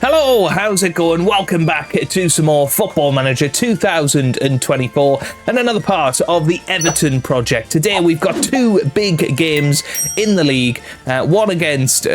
Hello, how's it going? Welcome back to some more Football Manager 2024 and another part of the Everton Project. Today we've got two big games in the league, one against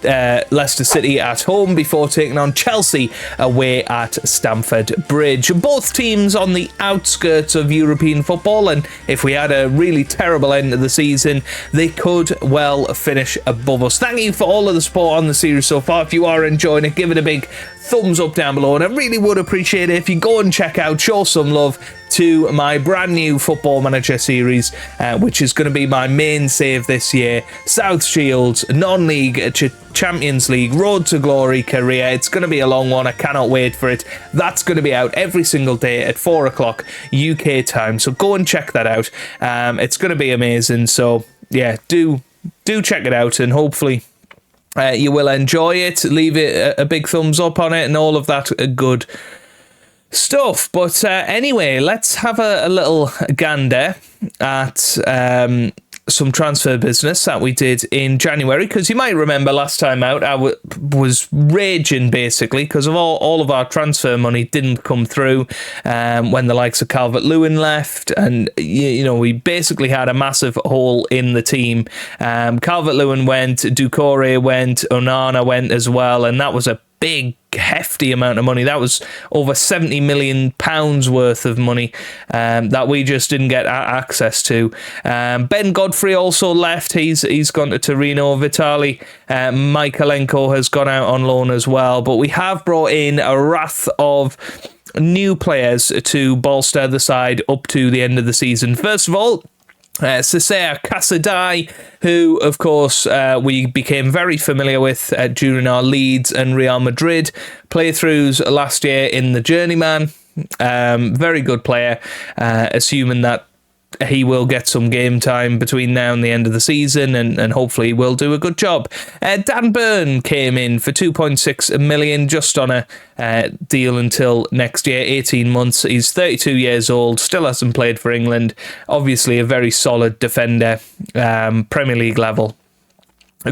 Leicester City at home before taking on Chelsea away at Stamford Bridge. Both teams on the outskirts of European football, and if we had a really terrible end of the season, they could well finish above us. Thank you for all of the support on the series so far. If you are enjoying it, give it a big thumbs up down below, and I really would appreciate it if you go and check out, show some love to my brand new Football Manager series, which is going to be my main save this year. South Shields, non-league Champions League, Road to Glory career. It's going to be a long one. I cannot wait for it. That's going to be out every single day at 4 o'clock UK time. So go and check that out. It's going to be amazing. So yeah, do check it out, and hopefully you will enjoy it. Leave it a big thumbs up on it and all of that good stuff. But anyway, let's have a little gander at some transfer business that we did in January, because you might remember last time out I was raging basically because of all of our transfer money didn't come through when the likes of Calvert-Lewin left, and you know, we basically had a massive hole in the team. Calvert-Lewin went, Doucouré went, Onana went as well, and that was a big hefty amount of money. That was over £70 million worth of money that we just didn't get access to. Ben Godfrey also left. He's gone to Torino. Vitali Mykolenko has gone out on loan as well. But we have brought in a raft of new players to bolster the side up to the end of the season. First of all, Cesar Casadei, who of course we became very familiar with during our Leeds and Real Madrid playthroughs last year in the Journeyman. Very good player, assuming that he will get some game time between now and the end of the season, and hopefully will do a good job. Dan Burn came in for 2.6 million, just on a deal until next year, 18 months. He's 32 years old, still hasn't played for England. Obviously a very solid defender, Premier League level.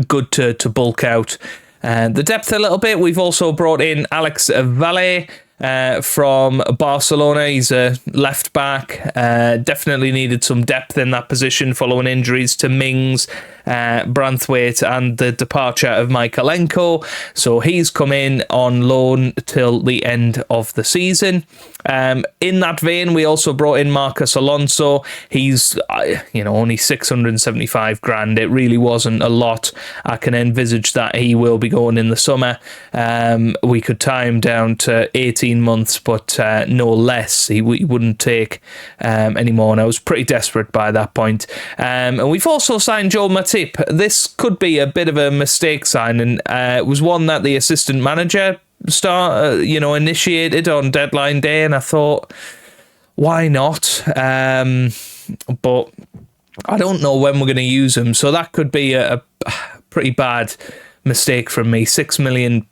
Good to bulk out the depth a little bit. We've also brought in Alex Valle from Barcelona. He's a left back. Definitely needed some depth in that position following injuries to Mings, Branthwaite, and the departure of Mykolenko. So he's come in on loan till the end of the season. In that vein, we also brought in Marcus Alonso. He's only 675 grand. It really wasn't a lot. I can envisage that he will be going in the summer. We could tie him down to 18 months, but no less. He wouldn't take any more, and I was pretty desperate by that point. And we've also signed Joel Matip. This could be a bit of a mistake signing. It was one that the assistant manager initiated on deadline day, and I thought, why not? But I don't know when we're going to use him, so that could be a pretty bad mistake from me. £6 million.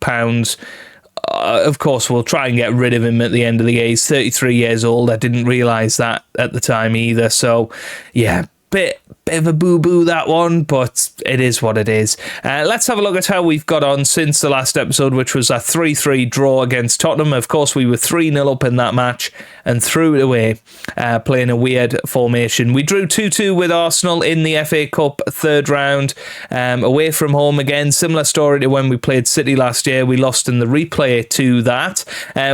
Of course, we'll try and get rid of him at the end of the year. He's 33 years old. I didn't realise that at the time either. So, yeah, bit of a boo-boo, that one, but it is what it is. Let's have a look at how we've got on since the last episode, which was a 3-3 draw against Tottenham. Of course, we were 3-0 up in that match and threw it away, playing a weird formation. We drew 2-2 with Arsenal in the FA Cup third round, away from home again. Similar story to when we played City last year. We lost in the replay to that.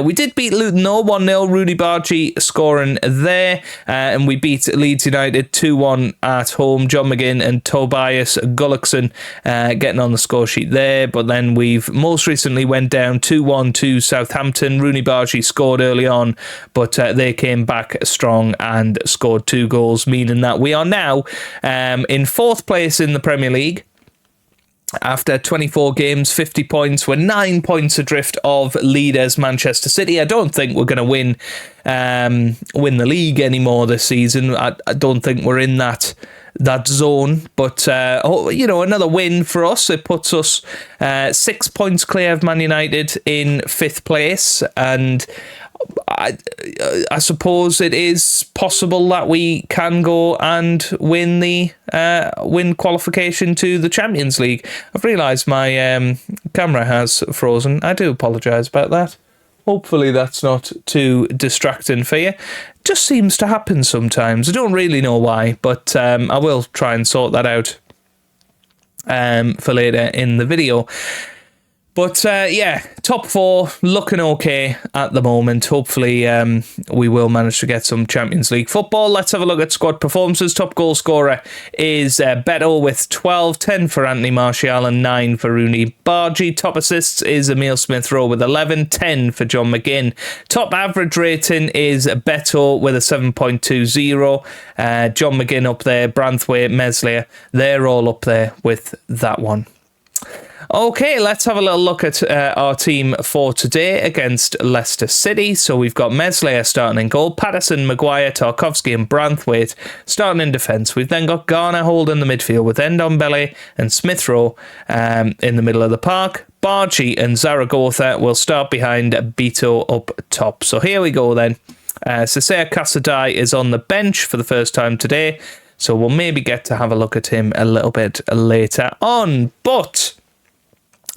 We did beat Luton though, 1-0. Rudy Bargi scoring there, and we beat Leeds United 2-1 at home. John McGinn and Tobias Gullickson getting on the score sheet there. But then we've most recently went down 2-1 to Southampton. Rooney Bargi scored early on, but they came back strong and scored 2 goals, meaning that we are now in 4th place in the Premier League. After 24 games, 50 points, we're 9 points adrift of leaders Manchester City. I don't think we're going to win the league anymore this season. I don't think we're in that zone, but another win for us. It puts us 6 points clear of Man United in 5th place, and I suppose it is possible that we can go and win qualification to the Champions League. I've realised my camera has frozen. I do apologise about that. Hopefully that's not too distracting for you. Just seems to happen sometimes. I don't really know why, but I will try and sort that out for later in the video. But yeah, top four looking okay at the moment. Hopefully we will manage to get some Champions League football. Let's have a look at squad performances. Top goal scorer is Beto with 12, 10 for Anthony Martial and 9 for Rooney Bargy. Top assists is Emile Smith-Rowe with 11, 10 for John McGinn. Top average rating is Beto with a 7.20. John McGinn up there, Branthwaite, Meslier, they're all up there with that one. Okay, let's have a little look at our team for today against Leicester City. So we've got Meslier starting in goal, Patterson, Maguire, Tarkowski and Branthwaite starting in defence. We've then got Garner holding the midfield with Ndombele and Smith-Rowe in the middle of the park. Bargy and Zaragoza will start behind Beto up top. So here we go then. Cesar Casadei is on the bench for the first time today, so we'll maybe get to have a look at him a little bit later on. But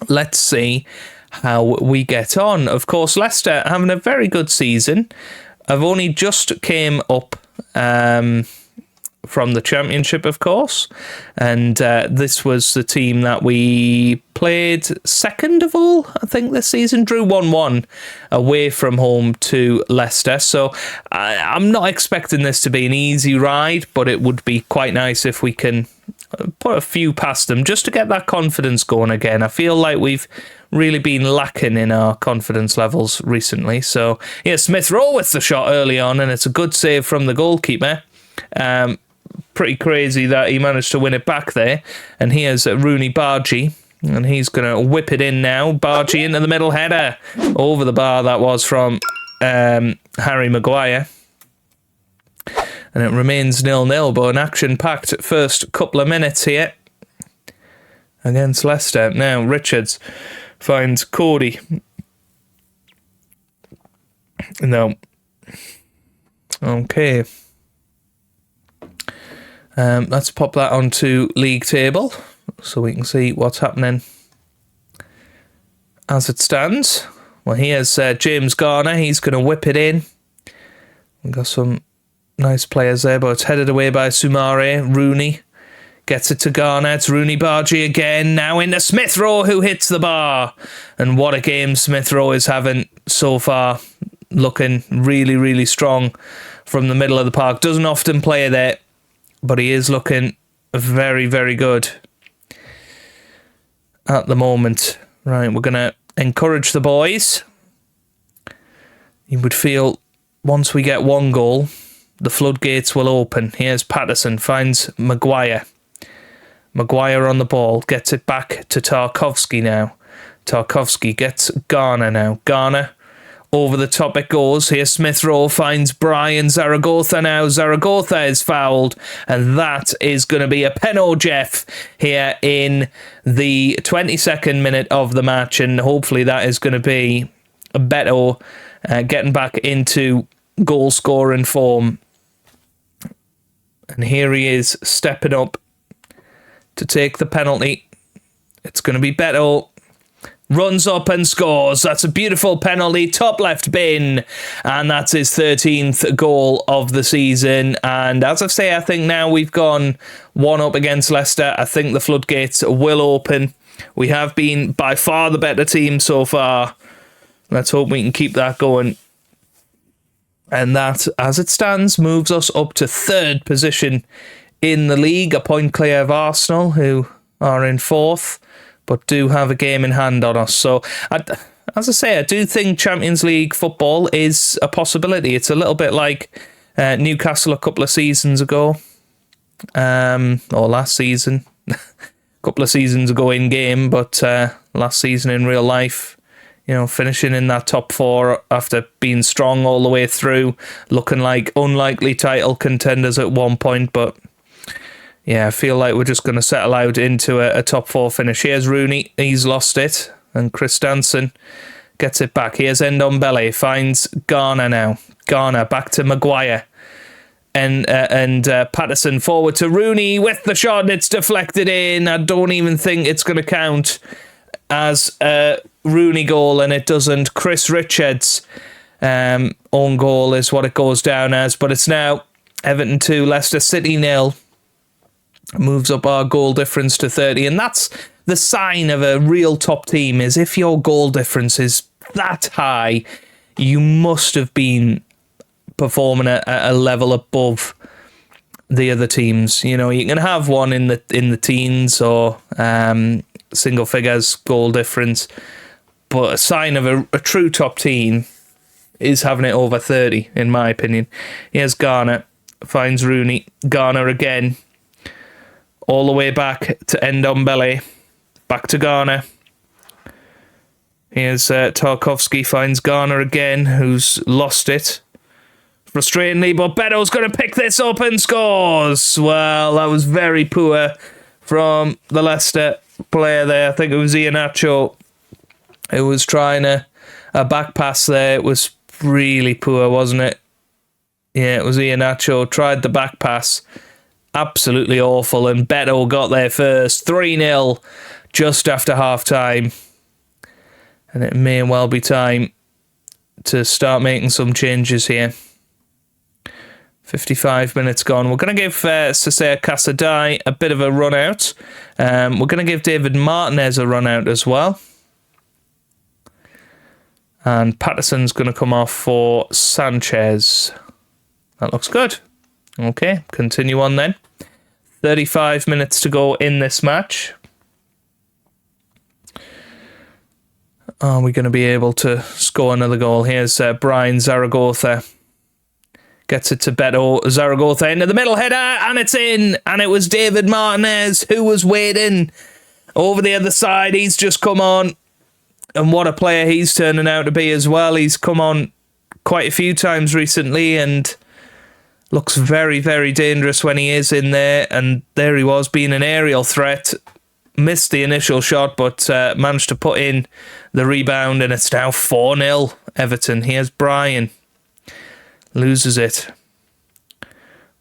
let's see how we get on. Of course, Leicester having a very good season. I've only just came up from the Championship, of course, and this was the team that we played second of all, I think, this season. Drew 1-1 away from home to Leicester. So I'm not expecting this to be an easy ride, but it would be quite nice if we can put a few past them just to get that confidence going again. I feel like we've really been lacking in our confidence levels recently. So yeah, Smith-Rowe with the shot early on, and it's a good save from the goalkeeper. Pretty crazy that he managed to win it back there. And here's Rooney Bargy, and he's going to whip it in now. Bargy into the middle, header over the bar. That was from Harry Maguire. And it remains 0-0, but an action-packed first couple of minutes here against Leicester. Now Richards finds Cody. No. Okay. Let's pop that onto league table so we can see what's happening as it stands. Well, here's James Garner. He's going to whip it in. We've got some nice players there, but it's headed away by Soumare. Rooney gets it to Garner. It's Rooney Bargy again. Now into Smith-Rowe, who hits the bar. And what a game Smith-Rowe is having so far. Looking really, really strong from the middle of the park. Doesn't often play there, but he is looking very, very good at the moment. Right, we're going to encourage the boys. You would feel once we get one goal, the floodgates will open. Here's Patterson, finds Maguire. Maguire on the ball, gets it back to Tarkowski now. Tarkowski gets Garner now. Garner, over the top it goes. Here's Smith-Rowe, finds Brian Zaragoza now. Zaragoza is fouled, and that is going to be a penalty, Jeff, here in the 22nd minute of the match, and hopefully that is going to be Beto getting back into goal-scoring form. And here he is stepping up to take the penalty. It's going to be Beto. Runs up and scores. That's a beautiful penalty. Top left bin. And that's his 13th goal of the season. And as I say, I think now we've gone one up against Leicester. I think the floodgates will open. We have been by far the better team so far. Let's hope we can keep that going. And that, as it stands, moves us up to third position in the league, a point clear of Arsenal, who are in fourth, but do have a game in hand on us. So, as I say, I do think Champions League football is a possibility. It's a little bit like Newcastle a couple of seasons ago, or last season, a couple of seasons ago in game, but last season in real life. You know, finishing in that top four after being strong all the way through, looking like unlikely title contenders at one point. But yeah, I feel like we're just going to settle out into a top four finish. Here's Rooney. He's lost it. And Chris Danson Gets it back. Here's Ndombele. Finds Garner now. Garner back to Maguire. And Patterson forward to Rooney with the shot, and it's deflected in. I don't even think it's going to count as a Rooney goal, and it doesn't. Chris Richards' own goal is what it goes down as, but it's now Everton 2, Leicester City 0. Moves up our goal difference to 30, and that's the sign of a real top team, is if your goal difference is that high, you must have been performing at a level above the other teams. You know, you can have one in the teens or single figures goal difference, but a sign of a true top team is having it over 30, in my opinion. Here's Garner, finds Rooney. Garner again, all the way back to Ndombele, back to Garner. Here's Tarkowski, finds Garner again, who's lost it. Frustratingly, but Beto's going to pick this up and scores. Well, that was very poor from the Leicester player there. I think it was Iheanacho who was trying a back pass there. It was really poor, wasn't it? Yeah, it was Iheanacho. Tried the back pass. Absolutely awful. And Beto got there first. 3-0 just after half-time. And it may well be time to start making some changes here. 55 minutes gone. We're going to give Cesar Casadei a bit of a run out. We're going to give David Martinez a run out as well. And Patterson's going to come off for Sanchez. That looks good. Okay, continue on then. 35 minutes to go in this match. Are we going to be able to score another goal? Here's Brian Zaragoza. Gets it to Beto. Zaragoza into the middle header, and it's in. And it was David Martinez who was waiting over the other side. He's just come on. And what a player he's turning out to be as well. He's come on quite a few times recently and looks very, very dangerous when he is in there. And there he was, being an aerial threat. Missed the initial shot, but managed to put in the rebound. And it's now 4-0 Everton. Here's Brian. Loses it.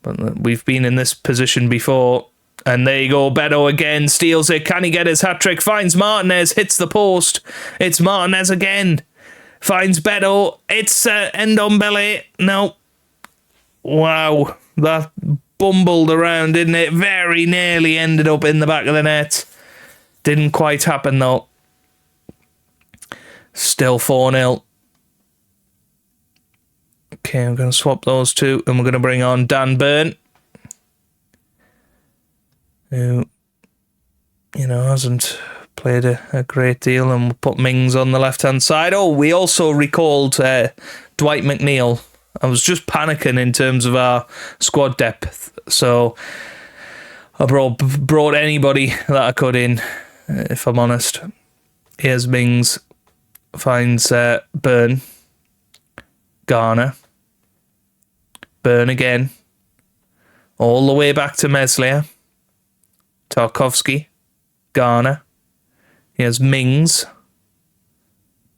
But we've been in this position before. And there you go. Beto again steals it. Can he get his hat-trick? Finds Martinez. Hits the post. It's Martinez again. Finds Beto. It's Ndombele. No. Wow. That bumbled around, didn't it? Very nearly ended up in the back of the net. Didn't quite happen, though. Still 4-0. Okay, I'm going to swap those two, and we're going to bring on Dan Burn, who, hasn't played a great deal, and we'll put Mings on the left-hand side. Oh, we also recalled Dwight McNeil. I was just panicking in terms of our squad depth, so I brought anybody that I could in, if I'm honest. Here's Mings, finds Burn, Garner, Burn again, all the way back to Meslier, Tarkowski, Garner. Here's Mings,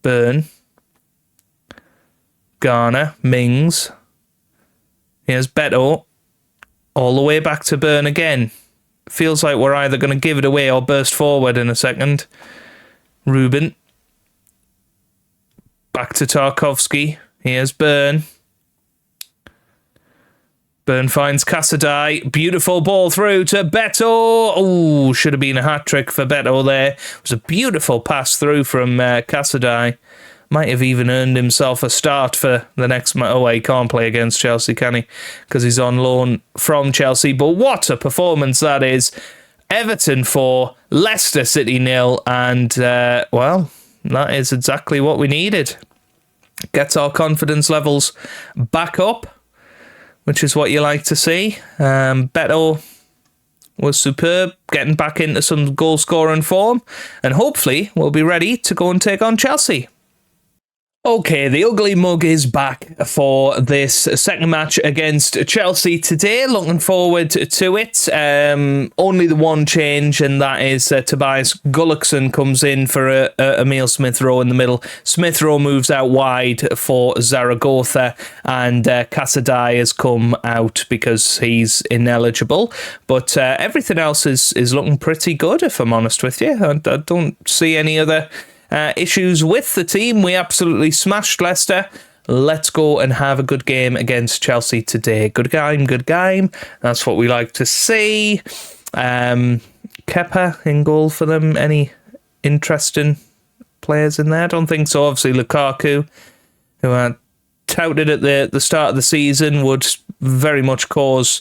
Burn, Garner, Mings. Here's Beto, all the way back to Burn again. Feels like we're either going to give it away or burst forward in a second. Ruben, back to Tarkowski. Here's Burn. Burn finds Casadei. Beautiful ball through to Beto. Oh, should have been a hat-trick for Beto there. It was a beautiful pass through from Casadei. Might have even earned himself a start for the next match. Oh, he can't play against Chelsea, can he? Because he's on loan from Chelsea. But what a performance that is. Everton 4, Leicester City 0. And, well, that is exactly what we needed. Gets our confidence levels back up, which is what you like to see. Beto was superb, getting back into some goal-scoring form, and hopefully we'll be ready to go and take on Chelsea. Okay, the Ugly Mug is back for this second match against Chelsea today. Looking forward to it. Only the one change, and that is Tobias Gullickson comes in for Emil Smith-Rowe in the middle. Smith-Rowe moves out wide for Zaragoza, and Casadei has come out because he's ineligible. But everything else is looking pretty good, if I'm honest with you. I don't see any other issues with the team. We absolutely smashed Leicester. Let's go and have a good game against Chelsea today. Good game. That's what we like to see. Kepa in goal for them. Any interesting players in there? I don't think so. Obviously Lukaku, who I touted at the start of the season, would very much cause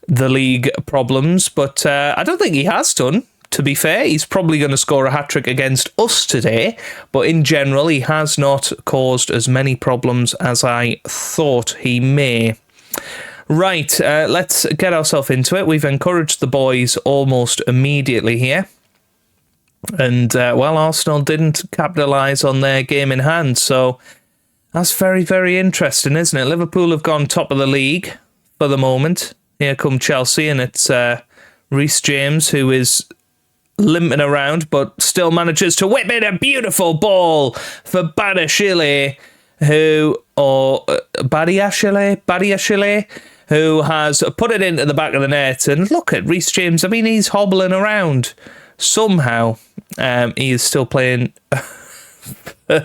the league problems, but I don't think he has done. To be fair, he's probably going to score a hat-trick against us today, but in general, he has not caused as many problems as I thought he may. Right, let's get ourselves into it. We've encouraged the boys almost immediately here. And, Arsenal didn't capitalise on their game in hand, so that's very, very interesting, isn't it? Liverpool have gone top of the league for the moment. Here come Chelsea, and it's Reece James, who is limping around, but still manages to whip in a beautiful ball for Badiashile, who has put it into the back of the net. And look at Reece James. I mean, he's hobbling around. Somehow, he is still playing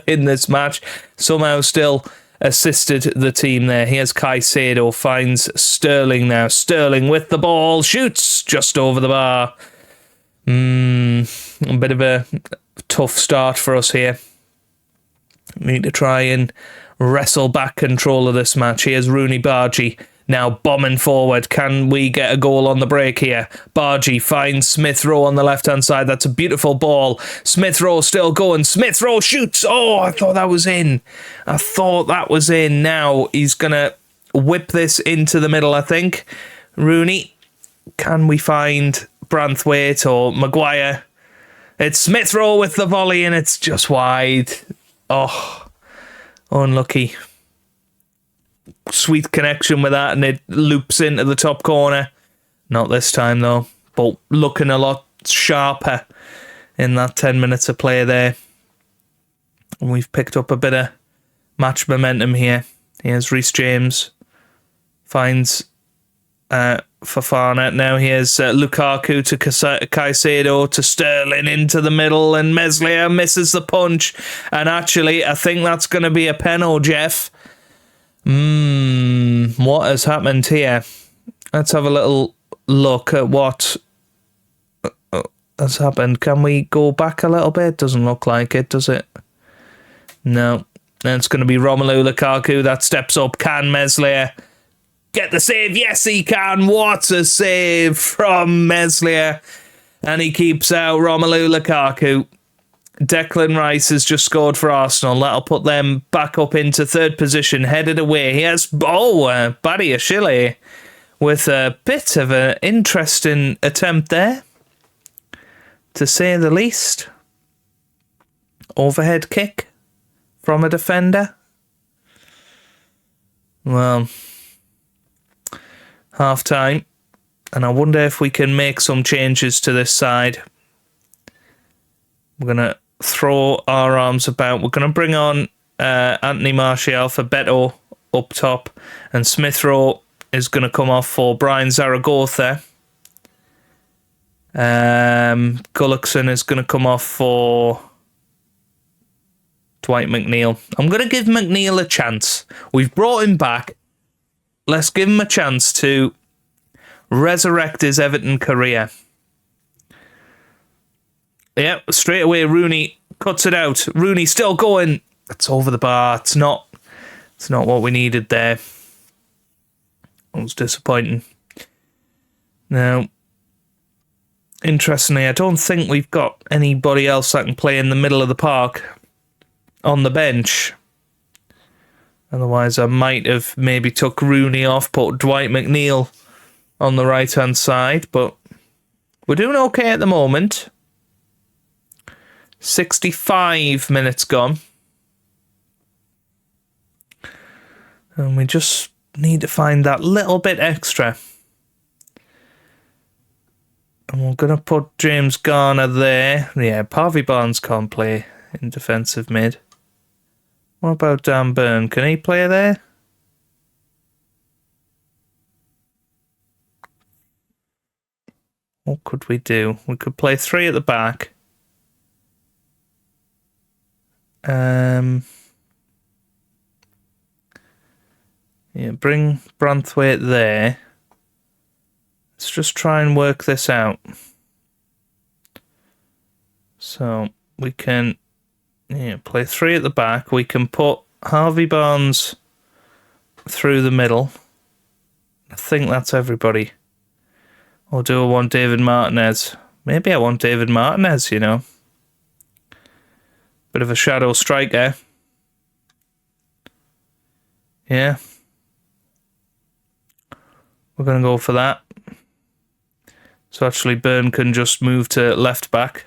in this match. Somehow still assisted the team there. Here's Caicedo, finds Sterling now. Sterling with the ball, shoots just over the bar. A bit of a tough start for us here. We need to try and wrestle back control of this match. Here's Rooney Bargy now bombing forward. Can we get a goal on the break here? Bargy finds Smith-Rowe on the left-hand side. That's a beautiful ball. Smith-Rowe still going. Smith-Rowe shoots. Oh, I thought that was in. Now he's going to whip this into the middle, I think. Rooney. Can we find Branthwaite or Maguire? It's Smith-Rowe with the volley, and it's just wide. Oh, unlucky. Sweet connection with that, and it loops into the top corner. Not this time, though. But looking a lot sharper in that 10 minutes of play there. And we've picked up a bit of match momentum here. Here's Reece James. Finds Fofana. Now here's Lukaku to Caicedo to Sterling into the middle, and Meslier misses the punch. And actually, I think that's going to be a penalty, Jeff. What has happened here? Let's have a little look at what has happened. Can we go back a little bit? Doesn't look like it, does it? No. And it's going to be Romelu Lukaku that steps up. Can Meslier get the save? Yes, he can. What a save from Meslier. And he keeps out Romelu Lukaku. Declan Rice has just scored for Arsenal. That'll put them back up into third position, headed away. He has Badiashile with a bit of an interesting attempt there, to say the least. Overhead kick from a defender. Well, half time, and I wonder if we can make some changes to this side. We're going to throw our arms about. We're going to bring on Anthony Martial for Beto up top, and Smith-Rowe is going to come off for Brian Zaragoza. Gullickson is going to come off for Dwight McNeil. I'm going to give McNeil a chance. We've brought him back. Let's give him a chance to resurrect his Everton career. Yep, straight away Rooney cuts it out. Rooney still going. It's over the bar. It's not what we needed there. It was disappointing. Now, interestingly, I don't think we've got anybody else that can play in the middle of the park on the bench. Otherwise, I might have maybe took Rooney off, put Dwight McNeil on the right-hand side, but we're doing okay at the moment. 65 minutes gone. And we just need to find that little bit extra. And we're going to put James Garner there. Yeah, Harvey Barnes can't play in defensive mid. What about Dan Burn? Can he play there? What could we do? We could play 3 at the back. Yeah, bring Branthwaite there. Let's just try and work this out. So we can play 3 at the back. We can put Harvey Barnes through the middle. I think that's everybody. Or do I want David Martinez? Maybe I want David Martinez, you know. Bit of a shadow striker. Yeah. We're going to go for that. So actually Burn can just move to left back.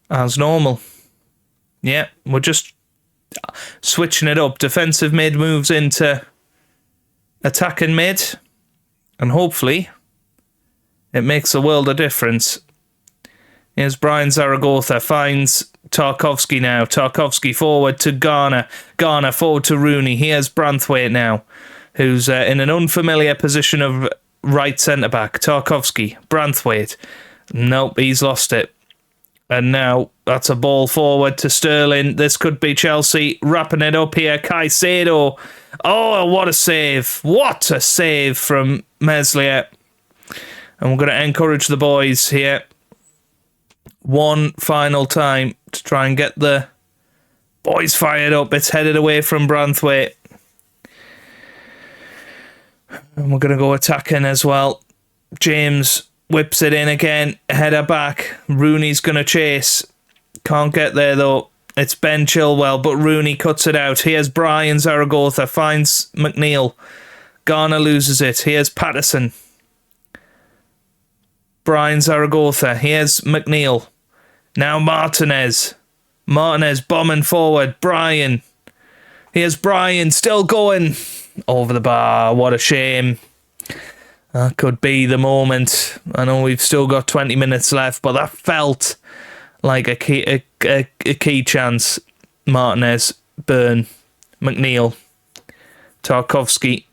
As normal. Yeah, we're just switching it up. Defensive mid moves into attacking mid. And hopefully it makes a world of difference. Here's Brian Zaragoza, finds Tarkowski now. Tarkowski forward to Garner. Garner forward to Rooney. Here's Branthwaite now, who's in an unfamiliar position of right centre-back. Tarkowski, Branthwaite. Nope, he's lost it. And now that's a ball forward to Sterling. This could be Chelsea wrapping it up here. Caicedo. Oh, what a save. What a save from Meslier. And we're going to encourage the boys here. One final time to try and get the boys fired up. It's headed away from Branthwaite. And we're going to go attacking as well. James whips it in again. Header back. Rooney's going to chase. Can't get there though. It's Ben Chilwell, but Rooney cuts it out. Here's Brian Zaragoza. Finds McNeil. Garner loses it. Here's Patterson. Brian Zaragoza. Here's McNeil. Now Martinez. Martinez bombing forward. Brian. Here's Brian still going. Over the bar. What a shame. That could be the moment. I know we've still got 20 minutes left, but that felt like a key chance. Martinez. Burn. McNeil. Tarkowski.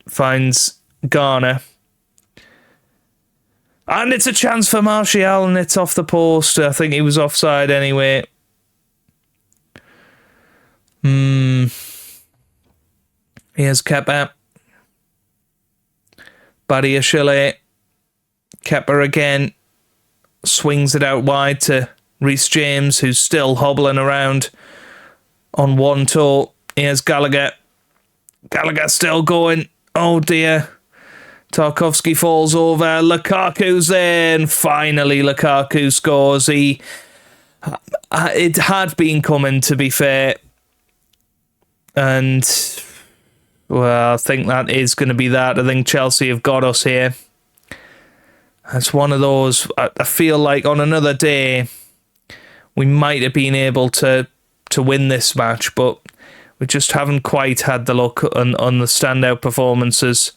Finds Garner. And it's a chance for Martial, and it's off the post. I think he was offside anyway. Here's Kepa. Badiashile. Kepa again. Swings it out wide to Reece James, who's still hobbling around on one toe. Here's Gallagher. Gallagher still going. Oh dear. Tarkowski falls over. Lukaku's there, and finally Lukaku scores. It had been coming, to be fair. And, well, I think that is going to be that. I think Chelsea have got us here. It's one of those, I feel like on another day, we might have been able to win this match, but we just haven't quite had the luck on the standout performances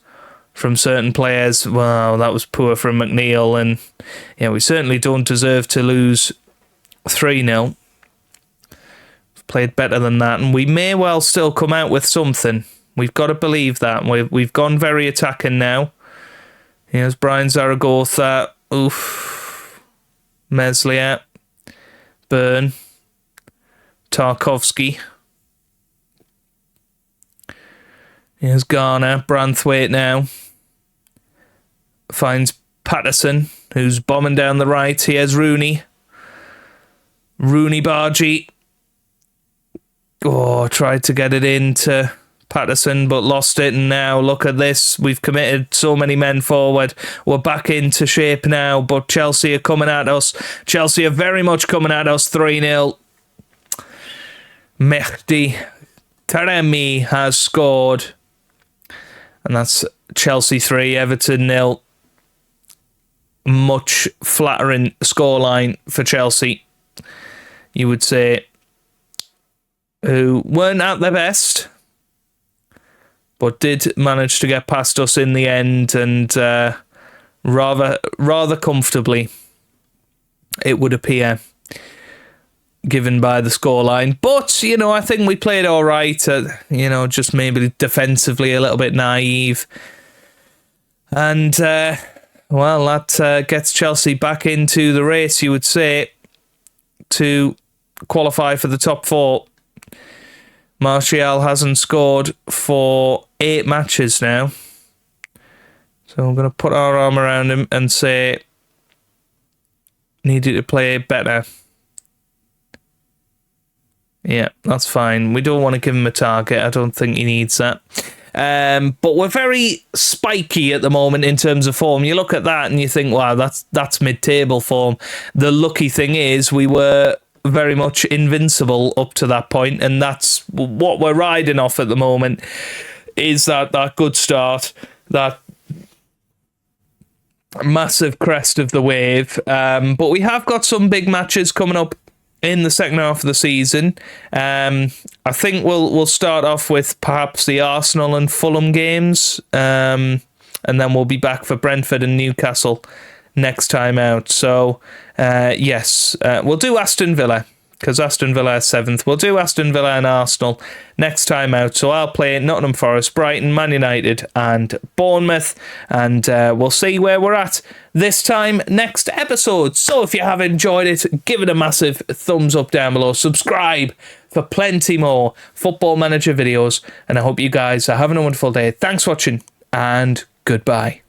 from certain players. Wow, that was poor from McNeil, and yeah, we certainly don't deserve to lose 3-0. We've played better than that, and we may well still come out with something. We've got to believe that. We've gone very attacking now. Here's Brian Zaragoza. Oof. Meslier. Burn. Tarkowski. Here's Garner. Branthwaite now. Finds Patterson, who's bombing down the right. Here's Rooney. Rooney Bargy. Oh, tried to get it into Patterson, but lost it. And now look at this. We've committed so many men forward. We're back into shape now, but Chelsea are coming at us. Chelsea are very much coming at us. 3-0. Mehdi Taremi has scored. And that's Chelsea 3, Everton 0. Much flattering scoreline for Chelsea, you would say. who weren't at their best, but did manage to get past us in the end, and rather comfortably, it would appear, given by the scoreline. But, you know, I think we played all right. You know, just maybe defensively a little bit naive. And, well, that gets Chelsea back into the race, you would say, to qualify for the top 4. Martial hasn't scored for 8 matches now. So we're going to put our arm around him and say, needed to play better. Yeah, that's fine. We don't want to give him a target. I don't think he needs that. But we're very spiky at the moment in terms of form. You look at that and you think, wow, that's mid-table form. The lucky thing is we were very much invincible up to that point, and that's what we're riding off at the moment, is that good start, that massive crest of the wave. But we have got some big matches coming up in the second half of the season. I think we'll start off with perhaps the Arsenal and Fulham games, and then we'll be back for Brentford and Newcastle next time out. So yes, we'll do Aston Villa, because Aston Villa is 7th. We'll do Aston Villa and Arsenal next time out. So I'll play Nottingham Forest, Brighton, Man United and Bournemouth, and we'll see where we're at this time next episode. So if you have enjoyed it, give it a massive thumbs up down below. Subscribe for plenty more Football Manager videos, and I hope you guys are having a wonderful day. Thanks for watching, and goodbye.